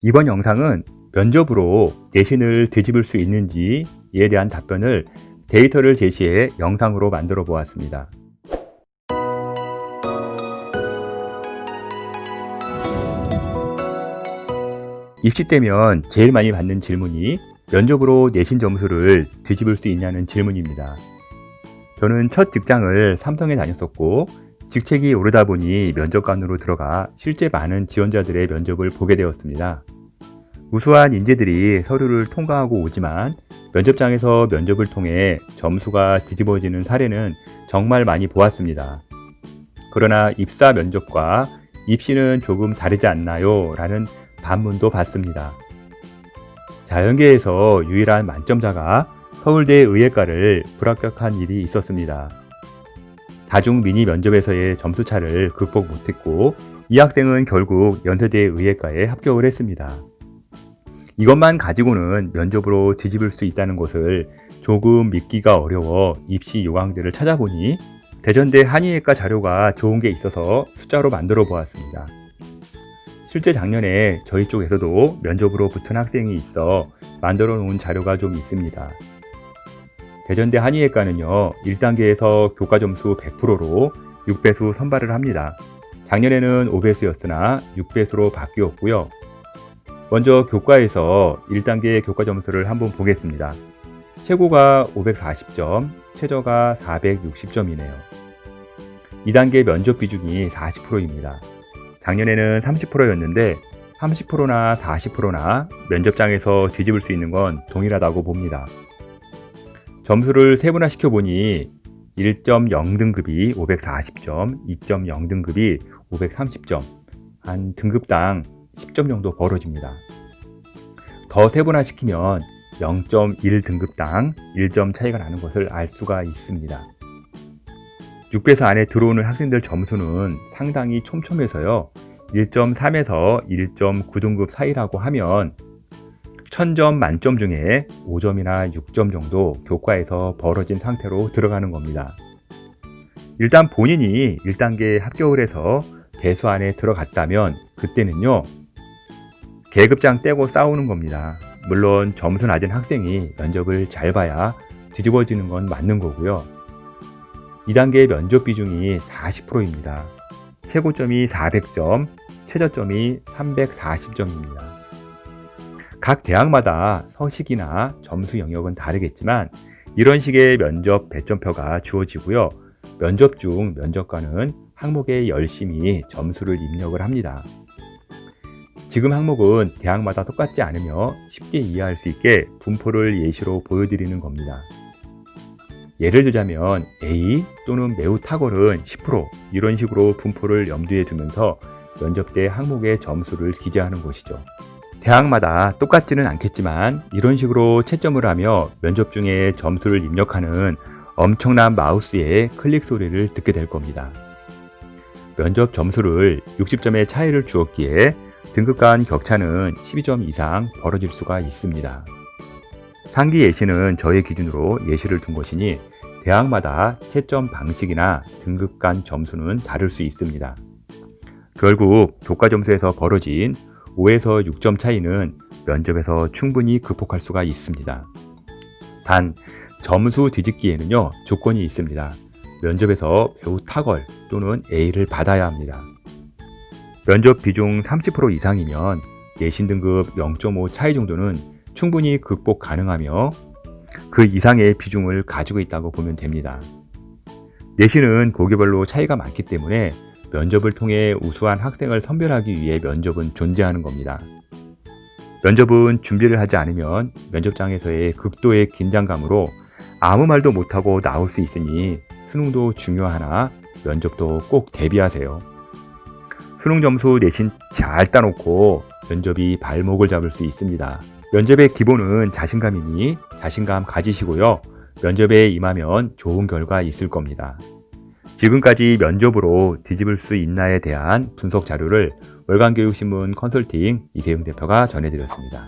이번 영상은 면접으로 내신을 뒤집을 수 있는지에 대한 답변을 데이터를 제시해 영상으로 만들어 보았습니다. 입시 때면 제일 많이 받는 질문이 면접으로 내신 점수를 뒤집을 수 있냐는 질문입니다. 저는 첫 직장을 삼성에 다녔었고 직책이 오르다 보니 면접관으로 들어가 실제 많은 지원자들의 면접을 보게 되었습니다. 우수한 인재들이 서류를 통과하고 오지만 면접장에서 면접을 통해 점수가 뒤집어지는 사례는 정말 많이 보았습니다. 그러나 입사 면접과 입시는 조금 다르지 않나요? 라는 반문도 받습니다. 자연계에서 유일한 만점자가 서울대 의예과를 불합격한 일이 있었습니다. 다중 미니 면접에서의 점수차를 극복 못했고 이 학생은 결국 연세대 의예과에 합격을 했습니다. 이것만 가지고는 면접으로 뒤집을 수 있다는 것을 조금 믿기가 어려워 입시 요강들을 찾아보니 대전대 한의예과 자료가 좋은 게 있어서 숫자로 만들어 보았습니다. 실제 작년에 저희 쪽에서도 면접으로 붙은 학생이 있어 만들어 놓은 자료가 좀 있습니다. 대전대 한의예과는요 1단계에서 교과 점수 100%로 6배수 선발을 합니다. 작년에는 5배수였으나 6배수로 바뀌었고요. 먼저 교과에서 1단계 교과 점수를 한번 보겠습니다. 최고가 540점, 최저가 460점이네요. 2단계 면접 비중이 40%입니다. 작년에는 30%였는데 30%나 40%나 면접장에서 뒤집을 수 있는 건 동일하다고 봅니다. 점수를 세분화시켜 보니 1.0등급이 540점, 2.0등급이 530점, 한 등급당 10점 정도 벌어집니다. 더 세분화시키면 0.1등급당 1점 차이가 나는 것을 알 수가 있습니다. 6배수 안에 들어오는 학생들 점수는 상당히 촘촘해서요. 1.3에서 1.9등급 사이라고 하면 1000점 만점 중에 5점이나 6점 정도 교과에서 벌어진 상태로 들어가는 겁니다. 일단 본인이 1단계에 합격을 해서 배수 안에 들어갔다면 그때는요. 계급장 떼고 싸우는 겁니다. 물론 점수 낮은 학생이 면접을 잘 봐야 뒤집어지는 건 맞는 거고요. 2단계 면접 비중이 40%입니다. 최고점이 400점, 최저점이 340점입니다. 각 대학마다 서식이나 점수 영역은 다르겠지만 이런 식의 면접 배점표가 주어지고요. 면접 중 면접관은 항목에 열심히 점수를 입력을 합니다. 지금 항목은 대학마다 똑같지 않으며 쉽게 이해할 수 있게 분포를 예시로 보여드리는 겁니다. 예를 들자면 A 또는 매우 탁월은 10% 이런 식으로 분포를 염두에 두면서 면접 때 항목의 점수를 기재하는 것이죠. 대학마다 똑같지는 않겠지만 이런 식으로 채점을 하며 면접 중에 점수를 입력하는 엄청난 마우스의 클릭 소리를 듣게 될 겁니다. 면접 점수를 60점의 차이를 주었기에 등급 간 격차는 12점 이상 벌어질 수가 있습니다. 상기 예시는 저의 기준으로 예시를 둔 것이니 대학마다 채점 방식이나 등급 간 점수는 다를 수 있습니다. 결국 교과 점수에서 벌어진 5에서 6점 차이는 면접에서 충분히 극복할 수가 있습니다. 단 점수 뒤집기에는요 조건이 있습니다. 면접에서 매우 탁월 또는 A를 받아야 합니다. 면접 비중 30% 이상이면 내신 등급 0.5 차이 정도는 충분히 극복 가능하며 그 이상의 비중을 가지고 있다고 보면 됩니다. 내신은 고교별로 차이가 많기 때문에 면접을 통해 우수한 학생을 선별하기 위해 면접은 존재하는 겁니다. 면접은 준비를 하지 않으면 면접장에서의 극도의 긴장감으로 아무 말도 못하고 나올 수 있으니 수능도 중요하나 면접도 꼭 대비하세요. 수능 점수 내신 잘 따놓고 면접이 발목을 잡을 수 있습니다. 면접의 기본은 자신감이니 자신감 가지시고요. 면접에 임하면 좋은 결과 있을 겁니다. 지금까지 면접으로 뒤집을 수 있나에 대한 분석 자료를 월간교육신문 컨설팅 이세용 대표가 전해드렸습니다.